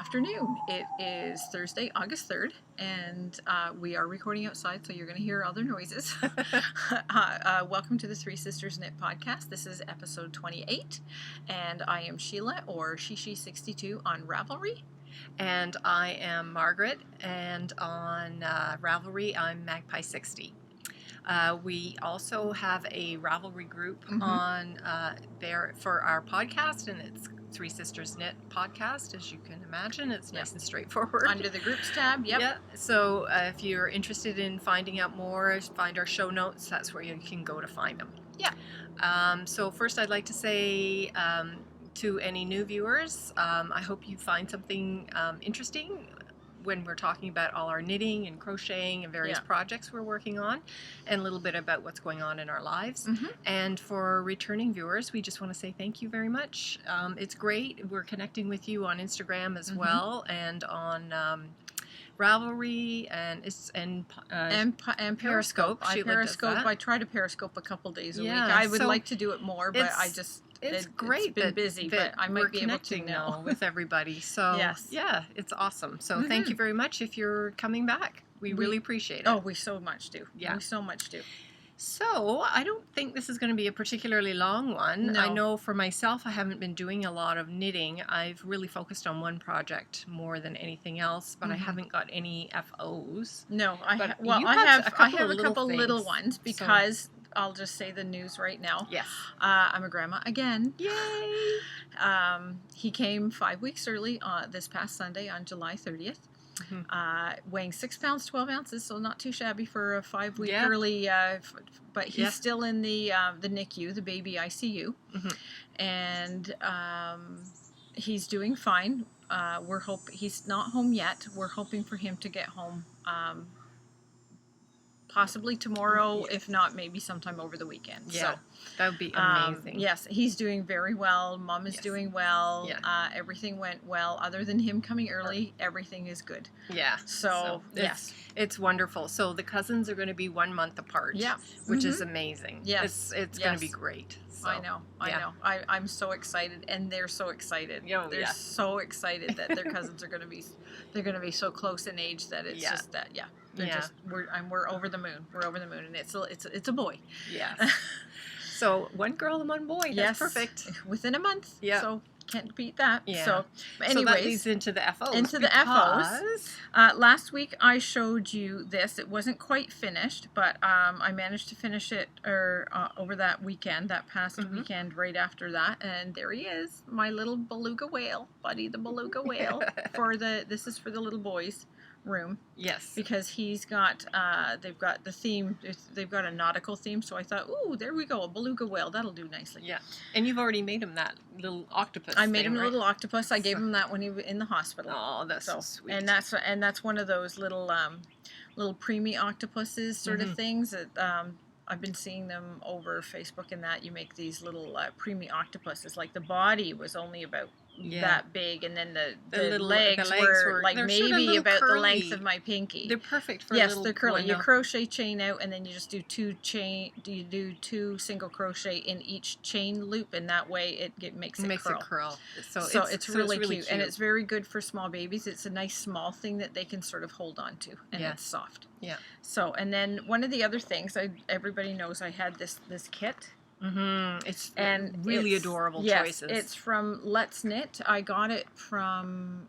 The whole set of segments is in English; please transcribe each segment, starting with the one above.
afternoon. It is Thursday, August 3rd, and we are recording outside, so you're going to hear other noises. Welcome to the Three Sisters Knit podcast. This is episode 28, and I am Sheila, or Shishi62 on Ravelry. And I am Margaret, and on Ravelry, I'm Magpie60. We also have a Ravelry group on there for our podcast, and it's Three Sisters Knit podcast. As you can imagine, it's nice and straightforward. Under the groups tab, yep. Yeah. So if you're interested in finding out more, find our show notes. That's where you can go to find them. Yeah. So first, I'd like to say to any new viewers, I hope you find something interesting when we're talking about all our knitting and crocheting and various projects we're working on, and a little bit about what's going on in our lives. And for returning viewers, we just want to say thank you very much. It's great. We're connecting with you on Instagram as well, and on Ravelry and Periscope. I try to Periscope a couple days a week. I would like to do it more, but it's great. It's been busy, but I might be able to now with everybody. So yeah, it's awesome. So thank you very much if you're coming back. We really appreciate it. Oh, we so much do. Yeah. We so much do. So I don't think this is going to be a particularly long one. No. I know for myself, I haven't been doing a lot of knitting. I've really focused on one project more than anything else, but I haven't got any FOs. No, I have a couple little ones because I'll just say the news right now. Yes. I'm a grandma again. Yay! He came 5 weeks early this past Sunday on July 30th. Weighing 6 pounds 12 ounces, so not too shabby for a 5 week early. But he's still in the NICU, the baby ICU, and he's doing fine. He's not home yet. We're hoping for him to get home. Possibly tomorrow, if not, maybe sometime over the weekend. Yeah, so, that would be amazing. Yes, he's doing very well. Mom is doing well. Yeah. Everything went well. Other than him coming early, everything is good. Yeah. So yes, it's wonderful. So the cousins are going to be 1 month apart. Yeah. Which is amazing. Yes. It's going to be great. So, I know. I'm so excited, and they're so excited. They're so excited that their cousins are going to be. They're going to be so close in age that it's just that. Yeah. We're over the moon. We're over the moon, and it's a boy. Yes. So 1 girl and 1 boy. That's perfect. Within a month. Yeah. So can't beat that. Yeah. So anyways, that leads into the FOs. Last week I showed you this. It wasn't quite finished, but I managed to finish it over that weekend, that past weekend, right after that. And there he is, my little beluga whale, Buddy the beluga whale. This is for the little boys' room. Yes. Because he's got, they've got the theme, they've got a nautical theme, so I thought, ooh, there we go, a beluga whale, that'll do nicely. Yeah. And you've already made him that little octopus. I made him a little octopus. I gave him that when he was in the hospital. Oh, that's so sweet. And that's one of those little preemie octopuses sort of things that I've been seeing them over Facebook and that you make these little preemie octopuses. Like the body was only about that big, and then the legs were like maybe about the length of my pinky. They're perfect for they're curly. You crochet chain out, and then you just do two single crochet in each chain loop, and that way it makes it curl. So it's really cute, and it's very good for small babies. It's a nice small thing that they can sort of hold on to, and it's soft. Yeah. So, and then one of the other things, everybody knows I had this kit. It's really adorable choices. It's from Let's Knit. I got it from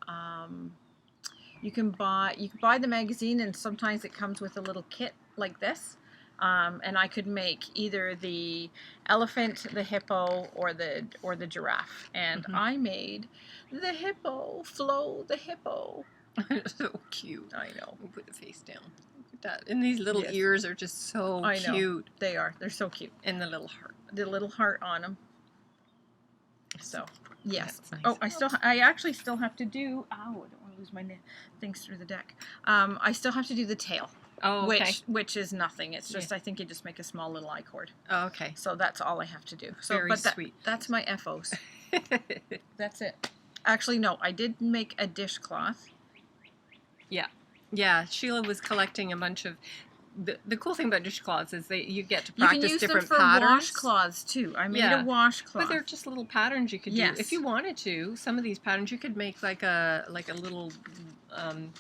you can buy the magazine, and sometimes it comes with a little kit like this. And I could make either the elephant, the hippo, or the giraffe. And I made the hippo, Flo the hippo. So cute. I know. We'll put the face down. That. And these little ears are just so cute. They are. They're so cute. And the little heart. The little heart on them. So, yes. Nice. I actually still have to do, I don't want to lose my things through the deck. I still have to do the tail. Oh, okay. Which is nothing. It's just, I think you just make a small little I-cord. Oh, okay. So that's all I have to do. So, Very sweet. That's my FOs. That's it. Actually, no, I did make a dishcloth. Yeah. Yeah, Sheila was collecting a bunch of the cool thing about dishcloths is you get to You can practice use them different for patterns. washcloths too. I made a washcloth. But they're just little patterns you could do. Yes. If you wanted to, some of these patterns you could make like a little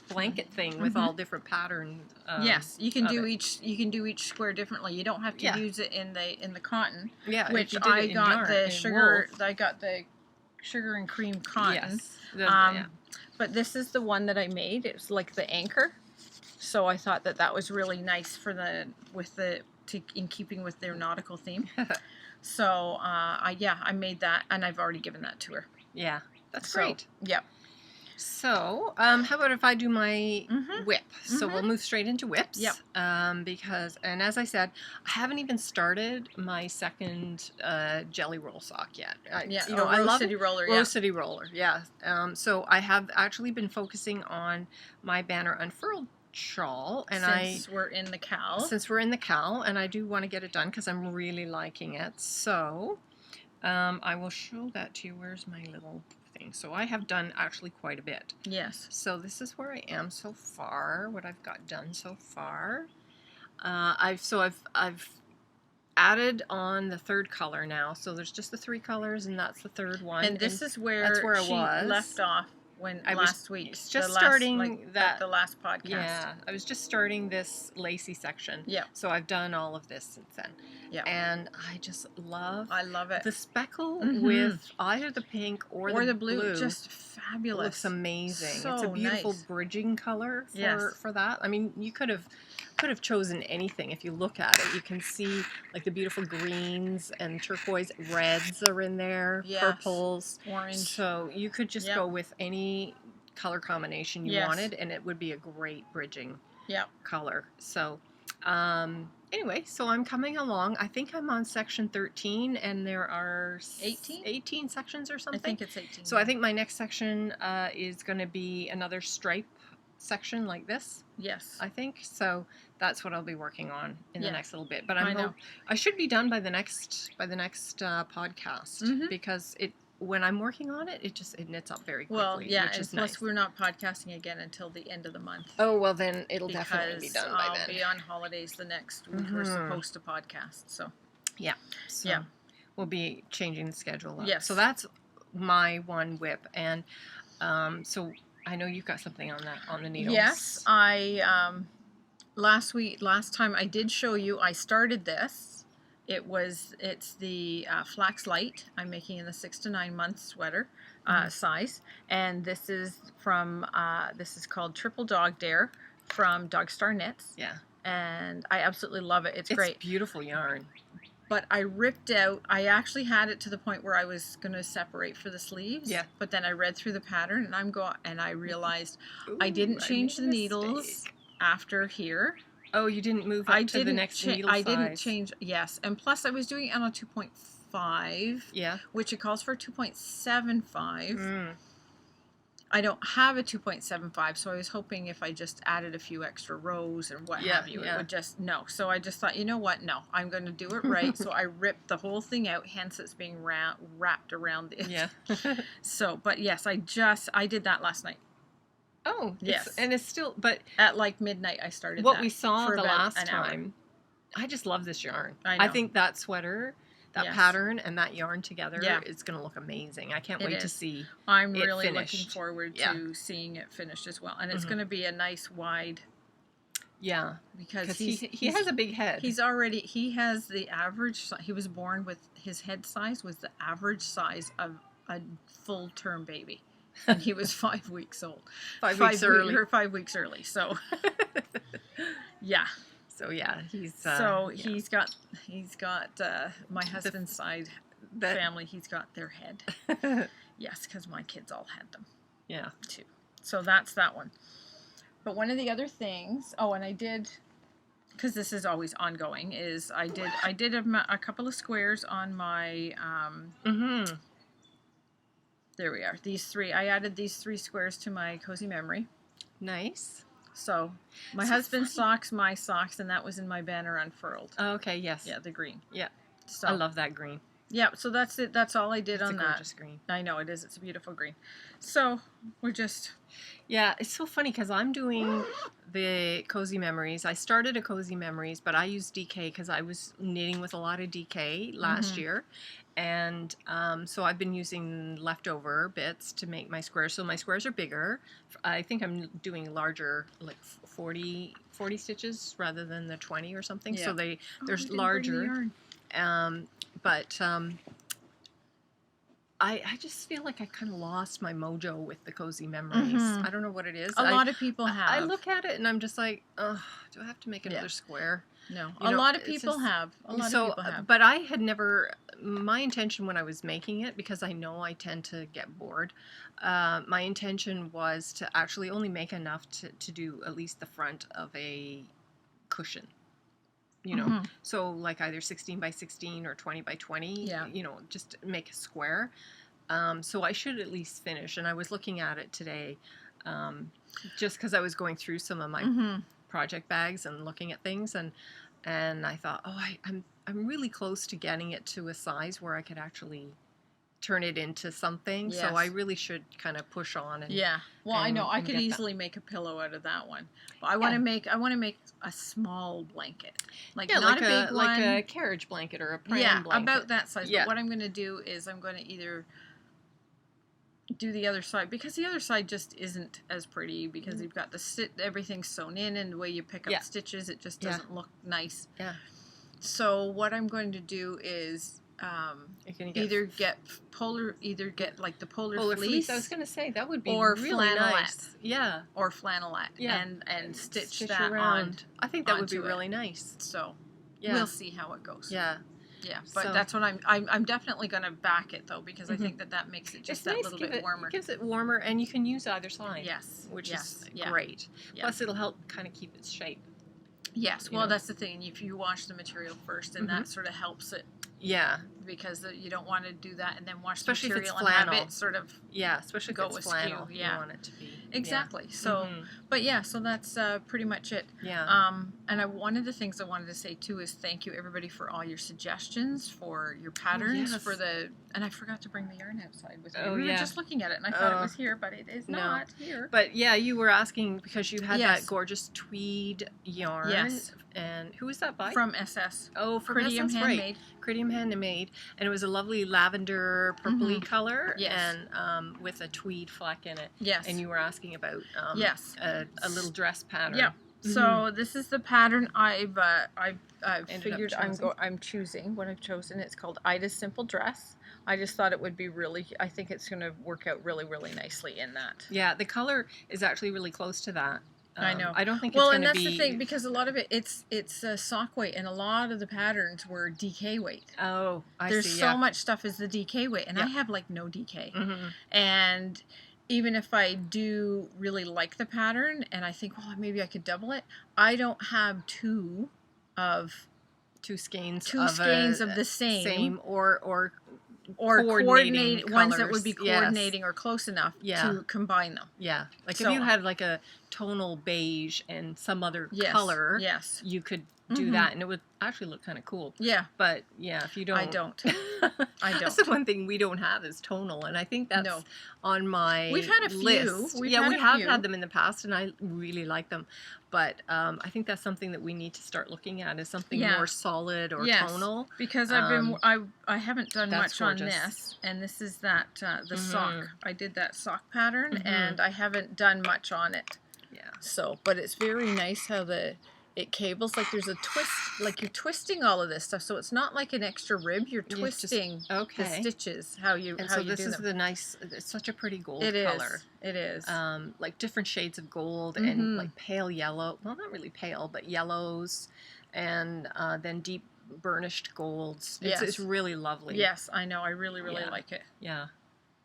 blanket thing with all different patterns. Yes, you can do each square differently. You don't have to use it in the cotton. Yeah, which I got the sugar. I got the sugar and cream cotton. Yes. But this is the one that I made. It's like the anchor. So I thought that was really nice for in keeping with their nautical theme. So I made that, and I've already given that to her. Yeah, that's great. Yep. So, how about if I do my whip? So we'll move straight into whips. Yep. And as I said, I haven't even started my second jelly roll sock yet. I love City Roller. Rose City Roller. Yeah. So I have actually been focusing on my Banner Unfurled shawl, and since we're in the cowl, and I do want to get it done because I'm really liking it. So, I will show that to you. Where's my little thing? So I have done actually quite a bit. Yes. So this is where I am so far. What I've got done so far. I've added on the third color now. So there's just the 3 colors, and that's the third one. And this is where she left off last week. Just starting the last podcast. Yeah, I was just starting this lacy section. Yeah. So I've done all of this since then. Yeah. And I just love. I love it. The speckle with either the pink or the blue. Just fabulous. Looks amazing. So it's a beautiful nice. Bridging color for that. I mean, you could have chosen anything. If you look at it, you can see like the beautiful greens and turquoise, reds are in there, purples, orange. So you could just go with any color combination you wanted, and it would be a great bridging color. So anyway, so I'm coming along. I think I'm on section 13, and there are 18 sections or something. I think it's 18. So I think my next section is going to be another stripe section like this. Yes. I think so. That's what I'll be working on in the next little bit. But I should be done by the next podcast because when I'm working on it, it knits up very quickly. Well, yeah, which is plus nice. we're not podcasting again until the end of the month. Oh, well then it'll definitely be done by then. I'll be on holidays the next week. We're supposed to podcast, so. Yeah. So we'll be changing the schedule up. Yes. So that's my one whip. And so I know you've got something on the needles. Yes, I last time I did show you. I started this. It's the Flax Light. I'm making in the 6 to 9 month sweater size, and this is called Triple Dog Dare from Dog Star Knits. Yeah, and I absolutely love it. It's great. It's beautiful yarn. But I ripped out. I actually had it to the point where I was going to separate for the sleeves. Yeah. But then I read through the pattern, and I realized I didn't change the needles after here. Oh, you didn't move up to the next needle size. I didn't change, yes. And plus, I was doing it on a 2.5. Yeah. Which it calls for 2.75. I don't have a 2.75, so I was hoping if I just added a few extra rows and what have you, it would just, no. So I just thought, you know what, no, I'm going to do it right. So I ripped the whole thing out, hence it's being wrapped around it. Yeah. So, but yes, I did that last night. Oh, yes. And it's still, but at like midnight I started what we saw the last time. I just love this yarn. I think that sweater, that pattern, and that yarn together is going to look amazing. I can't wait to see I'm really looking forward to seing it finished as well. And it's going to be a nice wide. Yeah. Because he has a big head. He has the average, he was born with, his head size was the average size of a full-term baby. And he was 5 weeks old. 5 weeks early. 5 weeks early. So, yeah. So yeah, he's got my husband's side family. He's got their head. Yes, because my kids all had them. Yeah. Too. So that's that one. But one of the other things. Oh, and I did, because this is always ongoing. Is I did a couple of squares on my. There we are. These 3. I added these 3 squares to my Cozy Memory. Nice. So, my husband's socks, my socks, and that was in my Banner Unfurled. Oh, okay, yes. Yeah, the green. Yeah. So, I love that green. Yeah, so that's it. That's all I did It's on a that. gorgeous green. I know it is. It's a beautiful green. So we're just... Yeah, it's so funny because I'm doing the Cozy Memories. I started a Cozy Memories, but I used DK because I was knitting with a lot of DK last year. And so I've been using leftover bits to make my squares. So my squares are bigger. I think I'm doing larger, like 40 stitches rather than the 20 or something. Yeah. So they're larger. But I just feel like I kind of lost my mojo with the Cozy Memories. I don't know what it is. A lot of people have. I look at it and I'm just like, oh, do I have to make another square? No, a lot of people have. A lot of people have. But I had never, my intention when I was making it, because I know I tend to get bored, my intention was to actually only make enough to do at least the front of a cushion. You know, so like either 16 by 16 or 20 by 20, you know, just make a square. So I should at least finish. And I was looking at it today, just because I was going through some of my project bags and looking at things, and I thought, oh, I'm really close to getting it to a size where I could actually turn it into something. So I really should kind of push on. And, well, I know I could easily make a pillow out of that one, but I want to make a small blanket, like not like a big one, like a carriage blanket or a pram blanket. About that size. But what I'm going to do is I'm going to either do the other side, because the other side just isn't as pretty, because you've got everything's sewn in, and the way you pick up stitches, it just doesn't look nice. So what I'm going to do is either get like the polar fleece. I was going to say that would be or really nice. Yeah. Or flannelette. And stitch that around. on. I think that would be really nice. So we'll see how it goes. Yeah. Yeah, but that's what I'm definitely going to back it though, because I think that makes it just that little bit warmer. It gives it warmer, and you can use either side. Yes. Which is great. Plus it'll help kind of keep its shape. Yes, well, that's the thing. If you wash the material first, then that sort of helps it. Yeah. Because you don't want to do that and then wash especially the material if it's flannel. And have it sort of especially if it's flannel. You want it to be. Exactly. So, but so that's pretty much it. Yeah. And one of the things I wanted to say too is thank you everybody for all your suggestions for your patterns for the. And I forgot to bring the yarn outside with me. We were just looking at it and I thought it was here, but it is not here. But you were asking because you had that gorgeous tweed yarn. Yes. And who was that by? From SS. Oh, from Critium SS, Handmade. Right. Critium Handmade, and it was a lovely lavender purpley color, and with a tweed fleck in it. Yes. And you were asking about a little dress pattern. Yeah. So this is the pattern I've figured I'm choosing. What I've chosen, it's called Ida's Simple Dress. I just thought it would be I think it's going to work out really, really nicely in that. Yeah, the color is actually really close to that. I know. I don't think it's going to be... Well, and that's the thing, because a lot of it, it's sock weight, and a lot of the patterns were DK weight. Oh, I see. There's so much stuff is the DK weight, and I have like no DK. And even if I do really like the pattern, and I think, well, maybe I could double it, I don't have two skeins of the same or coordinate ones that would be coordinating or close enough to combine them. Yeah, like if you had like a tonal beige and some other color, you could do that, and it would actually look kind of cool. Yeah, but if you don't, I don't. That's the one thing we don't have is tonal, and I think that's on my We've had a few. list. We have had them in the past, and I really like them. But I think that's something that we need to start looking at is something more solid or tonal. Because I haven't done much on this, and this is that the sock. I did that sock pattern, and I haven't done much on it. Yeah. So, but it's very nice how it cables, like there's a twist, like you're twisting all of this stuff, so it's not like an extra rib, you're twisting the stitches, how you do them. This is the nice, it's such a pretty gold color. It is. Like different shades of gold and like pale yellow, well not really pale, but yellows, and then deep burnished golds. It's really lovely. Yes, I know, I really like it. Yeah.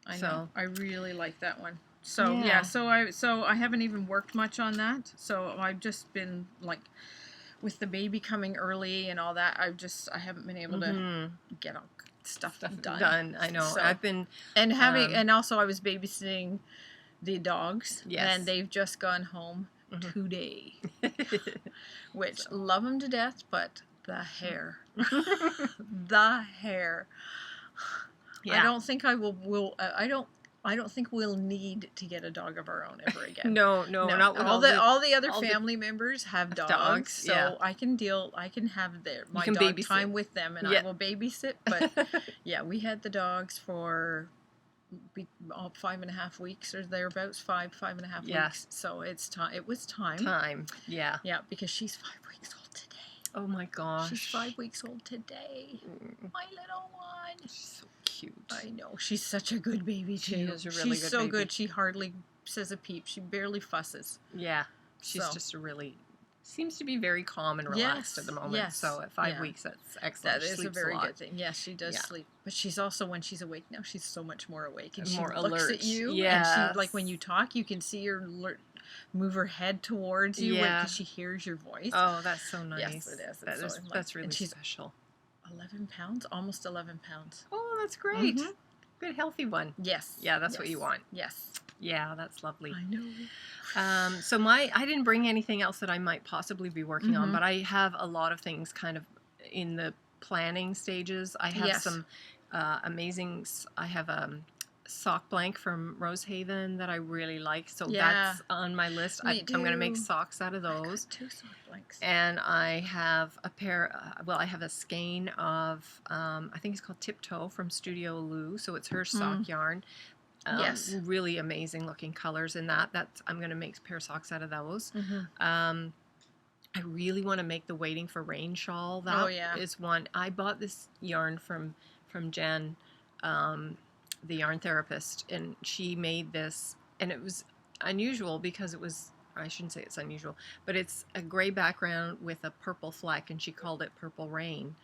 I know, I really like that one. So so I haven't even worked much on that. So I've just been like, with the baby coming early and all that, I haven't been able to get all stuff done. I know. So, I've been and also I was babysitting the dogs. Yes. And they've just gone home today, which love them to death, but the hair, the hair. I don't think I will. I don't think we'll need to get a dog of our own ever again. No, not with all the other family members have dogs, so yeah. I can have my dog babysit. Time with them, and I will babysit. But yeah, we had the dogs for 5.5 weeks or thereabouts, 5.5 weeks. So it's time. It was time. Yeah. Yeah, because she's 5 weeks old today. Oh my gosh. She's 5 weeks old today. My little one. She's so cute. I know. She's such a good baby too. She is a really She's good so baby. good. She hardly says a peep. She barely fusses. Yeah. She's just seems to be very calm and relaxed at the moment. Yes. So at 5 weeks, that's excellent. That is a very good thing. Yes, she does sleep. But she's also, when she's awake now, she's so much more awake. And more she looks at you. Yeah. And she, when you talk, you can see her move her head towards you because she hears your voice. Oh, that's so nice. Yes, it is. That's really she's special. 11 pounds? Almost 11 pounds. Oh, that's great. Mm-hmm. Good, healthy one. Yes. Yeah, that's what you want. Yes. Yeah, that's lovely. I know. So I didn't bring anything else that I might possibly be working on, but I have a lot of things kind of in the planning stages. I have some amazing, I have a sock blank from Rosehaven that I really like, so that's on my list. I'm going to make socks out of those. 2 sock blanks. And I have a pair, I have a skein of, I think it's called Tiptoe from Studio Lou, so it's her sock yarn. Really amazing looking colors in that. I'm going to make a pair of socks out of those. I really want to make the Waiting for Rain shawl. That is one. I bought this yarn from Jen, the yarn therapist, and she made this, and it was unusual because it was, I shouldn't say it's unusual, but it's a gray background with a purple fleck, and she called it Purple Rain.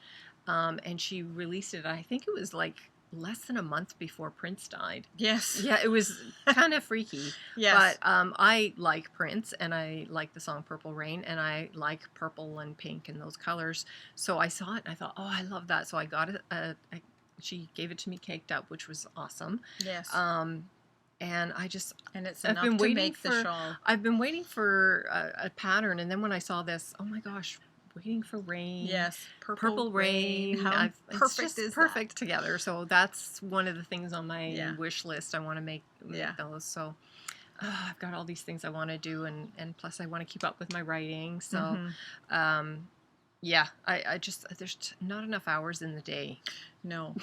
And she released it, I think it was like less than a month before Prince died. Yes. Yeah, it was kind of freaky. Yes. But I like Prince, and I like the song Purple Rain, and I like purple and pink and those colors. So I saw it, and I thought, oh, I love that. So I got it. She gave it to me caked up, which was awesome. Yes. And it's enough to make the shawl. I've been waiting for a pattern, and then when I saw this, oh my gosh, Waiting for Rain. Yes, Purple Rain. How perfect is perfect together. So that's one of the things on my wish list. I want to make those. So I've got all these things I want to do, and plus I want to keep up with my writing. So I just, there's not enough hours in the day. No,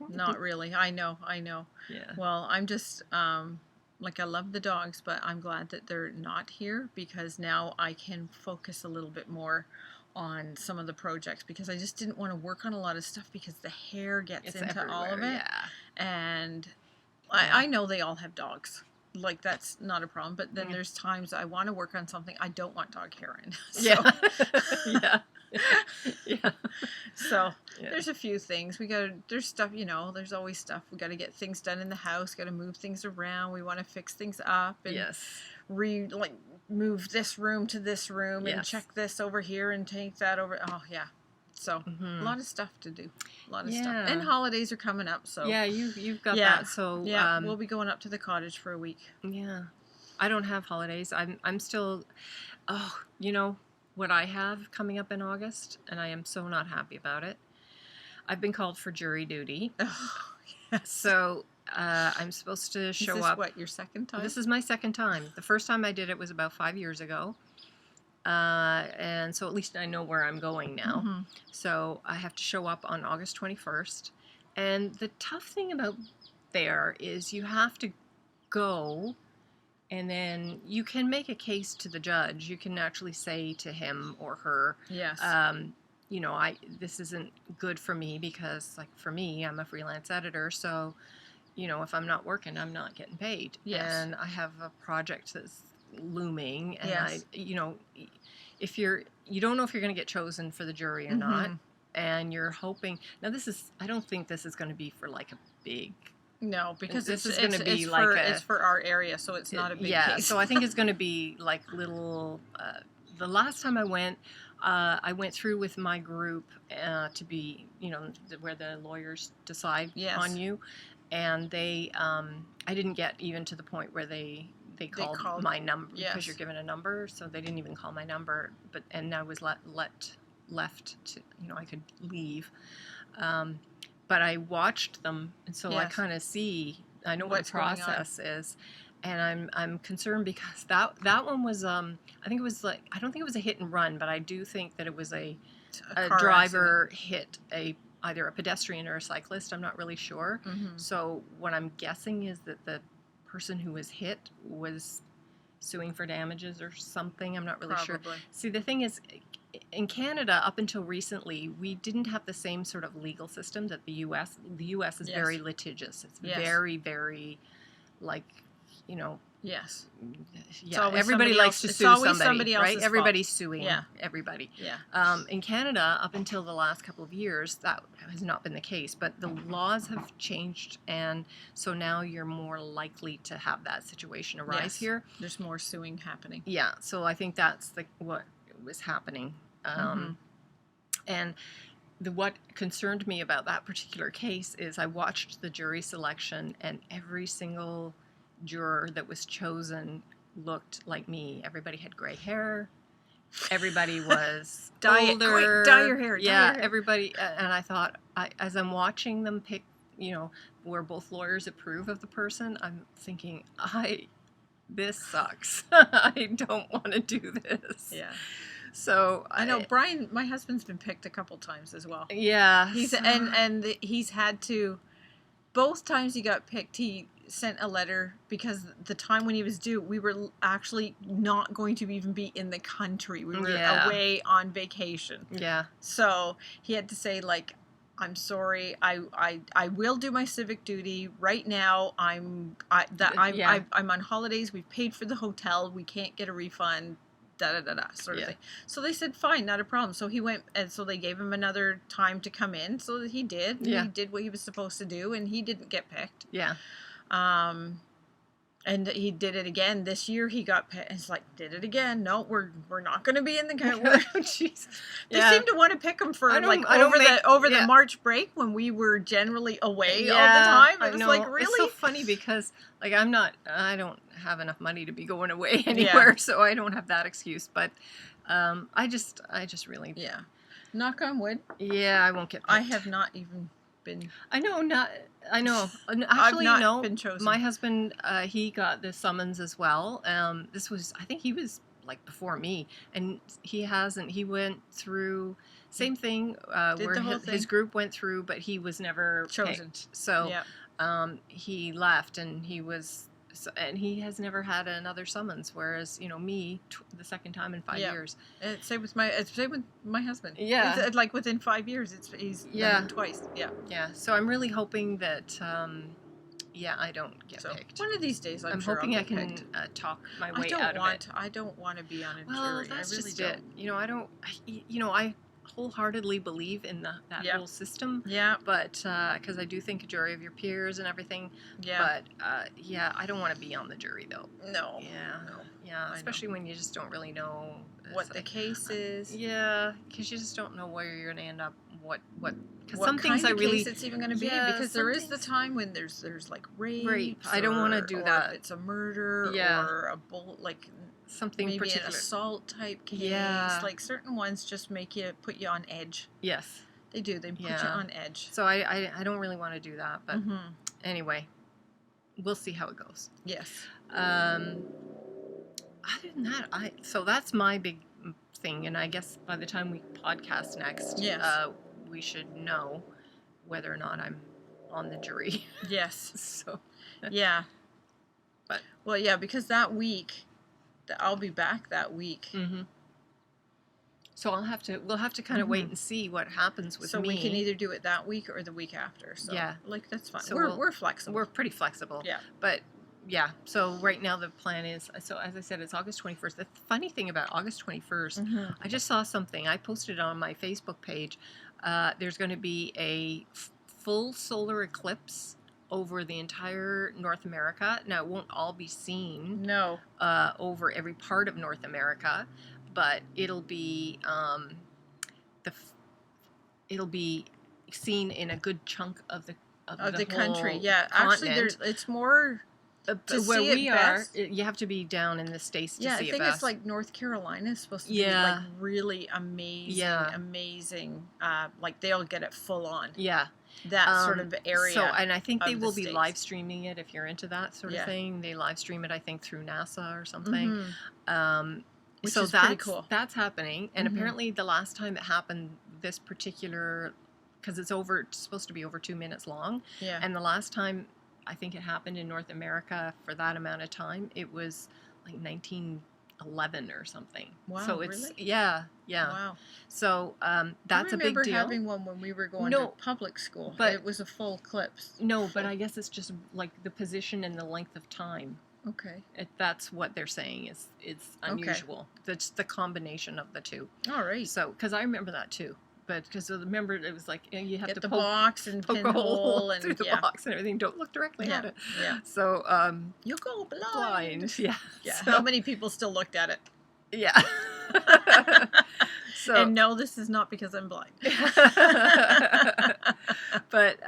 not really. I know. Yeah. Well, I'm just, I love the dogs, but I'm glad that they're not here, because now I can focus a little bit more on some of the projects, because I just didn't want to work on a lot of stuff because the hair gets into all of it. Yeah. And I know they all have dogs. That's not a problem. But then there's times I want to work on something I don't want dog hair in. So. Yeah. So there's a few things there's stuff, there's always stuff. We got to get things done in the house, got to move things around. We want to fix things up and move this room to this room and check this over here and take that over. Oh yeah. So a lot of stuff to do, stuff. And holidays are coming up, so you've got that. So we'll be going up to the cottage for a week. Yeah, I don't have holidays. I'm still, what I have coming up in August, and I am so not happy about it. I've been called for jury duty. Oh, yes. So I'm supposed to show up. Is this what, your second time? This is my second time. The first time I did it was about 5 years ago. And so at least I know where I'm going now. So I have to show up on August 21st. And the tough thing about there is you have to go, and then you can make a case to the judge. You can actually say to him or her, yes, this isn't good for me, because for me, I'm a freelance editor. So, if I'm not working, I'm not getting paid. Yes. And I have a project that's looming, and yes. If you don't know if you're going to get chosen for the jury or not, and you're hoping. Now I don't think this is going to be for a big. No, because this is going to be it's for our area, so it's not a big case. So I think it's going to be little. The last time I went through with my group to be, where the lawyers decide on you, and they, I didn't get even to the point where they called my number, because you're given a number, so they didn't even call my number. And I was left to, I could leave. but I watched them, and so I Yes. kind of see. I know what What's the going on. process is, and I'm concerned because that one was I think it was like, I don't think it was a hit and run, but I do think that it was a car driver accident. hit either a pedestrian or a cyclist. I'm not really sure. Mm-hmm. So what I'm guessing is that the person who was hit was suing for damages or something. I'm not really sure. See, the thing is, in Canada, up until recently, we didn't have the same sort of legal system that the U.S. The U.S. is Yes. very litigious. It's Yes. very, very, like, you know. Yes. Yeah. Everybody likes to sue somebody, right? Everybody's fault. suing everybody. Yeah. In Canada, up until the last couple of years, that has not been the case. But the laws have changed, and so now you're more likely to have that situation arise here. There's more suing happening. Yeah. So I think that's what was happening. And what concerned me about that particular case is I watched the jury selection, and every single juror that was chosen looked like me. Everybody had gray hair. Everybody was older. Quick, dye your hair. Yeah, everybody. And I thought, as I'm watching them pick, where both lawyers approve of the person, I'm thinking, this sucks. I don't want to do this. Yeah. So I know Brian, my husband's been picked a couple times as well. Yeah. He's had to, both times he got picked, he sent a letter because the time when he was due, we were actually not going to even be in the country. We were away on vacation. Yeah. So he had to say, like, I'm sorry. I will do my civic duty right now. I'm on holidays. We've paid for the hotel. We can't get a refund. Sort of thing. So they said, fine, not a problem. So he went, and so they gave him another time to come in. So he did. Yeah. He did what he was supposed to do, and he didn't get picked. Yeah. And he did it again this year. He got picked. It's like, did it again? No, we're not going to be in the country. Jesus. They seem to want to pick him for over the March break when we were generally away all the time. It was like, really? It's so funny because like I don't have enough money to be going away anywhere, so I don't have that excuse. But I just really knock on wood. Yeah, I won't get picked. I have not even been. I know. Actually, I've not been chosen. My husband, he got the summons as well. This was, I think he was like before me, and he hasn't. He went through same thing where his group went through, but he was never chosen. Picked. So he left, and he has never had another summons. Whereas me, the second time in 5 years. Same with my husband. Yeah, it's like within 5 years, he's done it twice. Yeah. Yeah. So I'm really hoping that I don't get picked. One of these days, I'm sure hoping I'll I can talk my way out of it. I don't want to be on a jury. Well, that's just it. I don't. I wholeheartedly believe in that whole system. Yeah. But because I do think a jury of your peers and everything. Yeah. But I don't want to be on the jury though. No. Yeah. No. Yeah. Especially when you just don't really know what the case is. Yeah, because you just don't know where you're gonna end up. Because some things case it's even going to be, because there is the time when there's like rape. I don't want to do that. If it's a murder or a something maybe particular, an assault type case. Yeah. Like certain ones just put you on edge. Yes. They do. They put you on edge. So I don't really want to do that. But anyway, we'll see how it goes. Yes. Other than that, so that's my big thing. And I guess by the time we podcast next, we should know whether or not I'm on the jury. Yes. So. Yeah. But because that week. I'll be back that week. Mm-hmm. So we'll have to kind of wait and see what happens with me. So we can either do it that week or the week after. So that's fine. So we're flexible. We're pretty flexible. Yeah. But so right now the plan is, so as I said, it's August 21st. The funny thing about August 21st, I just saw something. I posted it on my Facebook page. There's going to be a full solar eclipse over the entire North America. Now, it won't all be seen over every part of North America, but it'll be seen in a good chunk of the country. Yeah, continent. Actually, it's more where we are. You have to be down in the States to see it best. Yeah, I think it's like North Carolina is supposed to be like really amazing. Like they'll get it full on. Yeah. that sort of area. So, and I think they of will the be States. live streaming it if you're into that sort of thing. They live stream it, I think, through NASA or something. Which So is that's pretty cool. That's happening, and apparently the last time it happened, this particular, because it's supposed to be over 2 minutes long, and the last time I think it happened in North America for that amount of time, it was like 1911 or something. Wow, so it's really? Yeah. Wow. So that's a big deal. I remember having one when we were going to public school, but it was a full clips. No, but I guess it's just like the position and the length of time. Okay. That's what they're saying is unusual. That's the combination of the two. All right. So, because I remember that too. But because remember, it was like you have get to the poke, box and poke pin a hole and through the box and everything. Don't look directly at it. Yeah. So you'll go blind. Yeah. Yeah. So, how many people still looked at it? Yeah. So, and no, this is not because I'm blind. But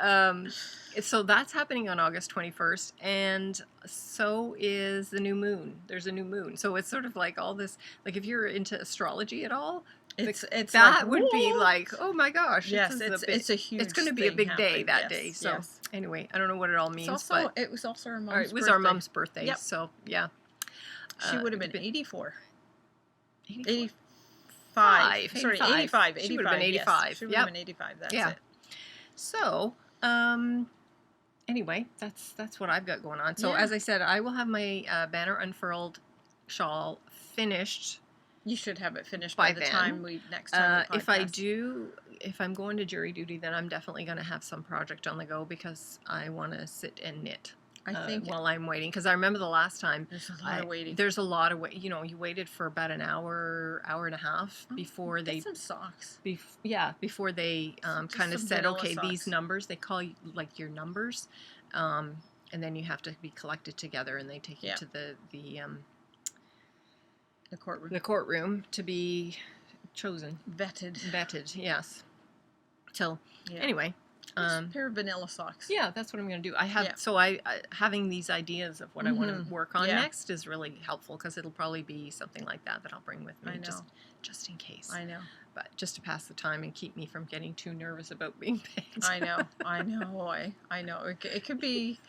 so that's happening on August 21st, and so is the new moon. There's a new moon, so it's sort of like all this. Like if you're into astrology at all, it's that like, would be like, oh my gosh, yes, it's a huge. It's going to be a big day that yes, day. So yes. Anyway, I don't know what it all means, but it was also our mom's birthday. It was our mom's birthday. Yep. So yeah, she would have been 84. 85. Sorry, 85. She would have been 85. Yes, she would have been 85. That's it. So, anyway, that's what I've got going on. So, as I said, I will have my banner unfurled shawl finished. You should have it finished by the time next time we podcast. If I'm going to jury duty, then I'm definitely going to have some project on the go because I want to sit and knit. I think while I'm waiting, because I remember the last time there's a lot of waiting. There's a lot of wait. You know, you waited for about an hour and a half before they some socks. Before they kind of said, okay, socks. These numbers, they call you like your numbers, and then you have to be collected together, and they take you to the courtroom. The courtroom to be chosen, vetted. Yes. So anyway. A pair of vanilla socks. Yeah, that's what I'm going to do. I have having these ideas of what I want to work on next is really helpful because it'll probably be something like that I'll bring with me just in case. I know. But just to pass the time and keep me from getting too nervous about being picked. I know. I know. It could be.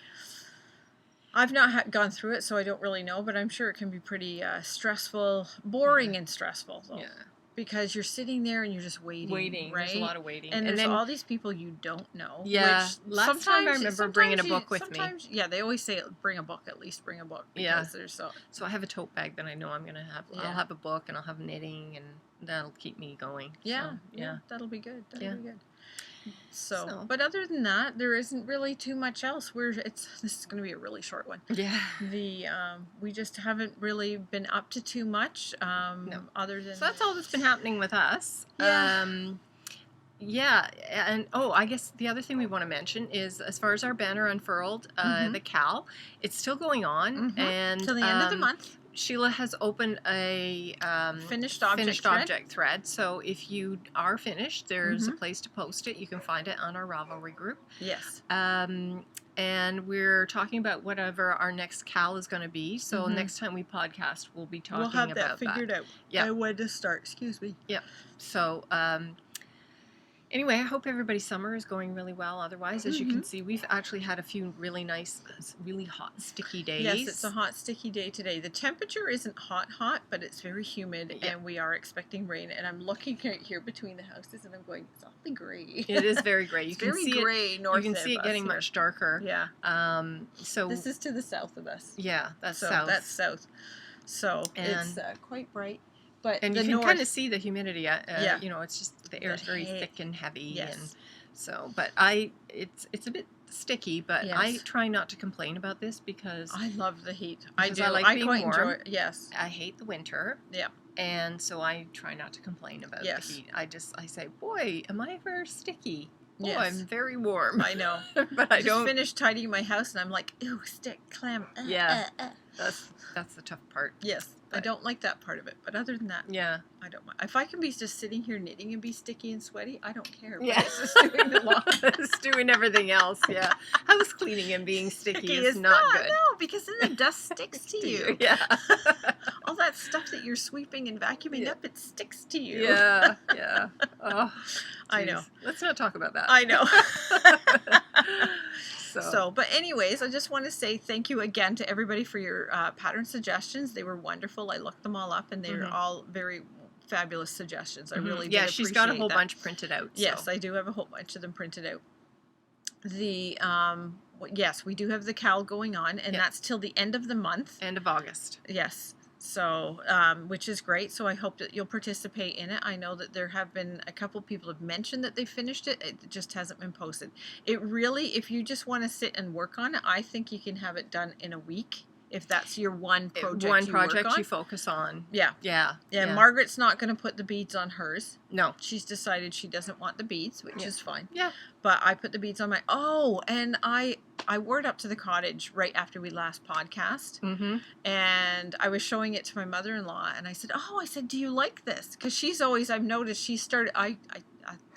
I've not gone through it, so I don't really know. But I'm sure it can be pretty stressful, boring, and stressful. So. Yeah. Because you're sitting there and you're just waiting, right? There's a lot of waiting. And there's all these people you don't know. Yeah. Last time I remember bringing a book with me. Yeah, they always say bring a book, at least bring a book. Because there's so I have a tote bag that I know I'm going to have. I'll have a book and I'll have knitting and that'll keep me going. Yeah. So, that'll be good. That'll be good. So, but other than that, there isn't really too much else. This is going to be a really short one. Yeah. We just haven't really been up to too much. No. Other than so that's all that's been happening with us. Yeah. And I guess the other thing we want to mention is as far as our banner unfurled, the CAL, it's still going on and till the end of the month. Sheila has opened a finished object thread. So if you are finished, there's a place to post it. You can find it on our Ravelry group. Yes. And we're talking about whatever our next CAL is going to be. So next time we podcast, we'll be talking about that. We'll have that figured out. Yeah. When to start. Excuse me. Yeah. So anyway, I hope everybody's summer is going really well. Otherwise, as you can see, we've actually had a few really nice, really hot, sticky days. Yes, it's a hot, sticky day today. The temperature isn't hot, but it's very humid, and we are expecting rain. And I'm looking right here between the houses, and I'm going, it's awfully gray. It is very gray. You can see gray north. You can see it getting much darker. Yeah. So this is to the south of us. Yeah, that's south. That's south. So it's quite bright. And you can kind of see the humidity. You know, it's just the air is very thick and heavy. Yes. And so, but it's a bit sticky, but I try not to complain about this because I love the heat. I do. I like being warm. Enjoy it. Yes. I hate the winter. Yeah. And so I try not to complain about the heat. I say, boy, am I ever sticky? Oh, I'm very warm. I know. But I don't finish tidying my house and I'm like, ew, stick, clam. That's the tough part. Yes. I don't like that part of it, but other than that, yeah, I don't mind. If I can be just sitting here knitting and be sticky and sweaty, I don't care. Yeah. But it's just doing the lawn. It's doing everything else. Yeah, house cleaning and being sticky is not good. No, because then the dust sticks to you. Yeah, all that stuff that you're sweeping and vacuuming up, it sticks to you. Yeah, yeah. Oh, I know. Let's not talk about that. I know. So, but anyways, I just want to say thank you again to everybody for your pattern suggestions. They were wonderful. I looked them all up, and they were all very fabulous suggestions. I really did she's got a whole that. bunch printed out. Yes, I do have a whole bunch of them printed out. The yes, we do have the cowl going on, and that's till the end of the month. End of August. Yes. So, which is great. So I hope that you'll participate in it. I know that there have been a couple people have mentioned that they finished it. It just hasn't been posted. It really, if you just want to sit and work on it, I think you can have it done in a week. If that's your one project you focus on. Yeah. Yeah. Margaret's not going to put the beads on hers. No. She's decided she doesn't want the beads, which is fine. Yeah. But I put the beads on my... and I wore it up to the cottage right after we last podcast. Mm-hmm. And I was showing it to my mother-in-law, and I said, do you like this? Because she's always, I've noticed, she started...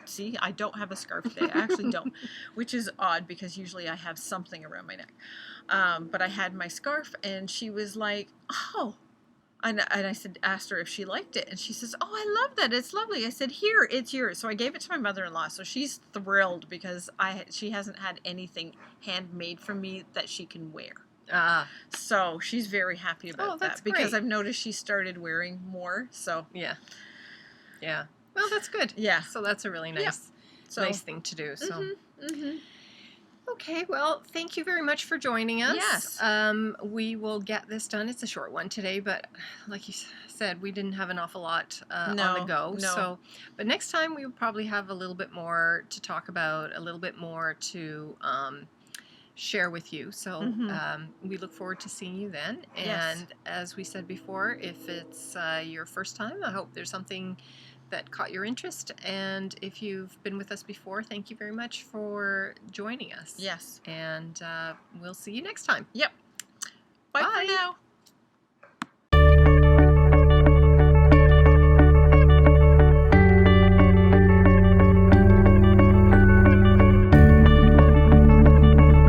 See, I don't have a scarf today. I actually don't, which is odd because usually I have something around my neck. But I had my scarf, and she was like, oh. And I asked her if she liked it, and she says, oh, I love that. It's lovely. I said, here, it's yours. So I gave it to my mother-in-law. So she's thrilled because she hasn't had anything handmade from me that she can wear. So she's very happy about that because I've noticed she started wearing more. So yeah. Well, that's good. Yeah. So that's a really nice thing to do. So. Okay, well, thank you very much for joining us. Yes. We will get this done. It's a short one today, but like you said, we didn't have an awful lot on the go. No. So, but next time we will probably have a little bit more to talk about, a little bit more to share with you. So we look forward to seeing you then. And as we said before, if it's your first time, I hope there's something that caught your interest, and if you've been with us before, thank you very much for joining us. Yes. And we'll see you next time. Yep. Bye for now.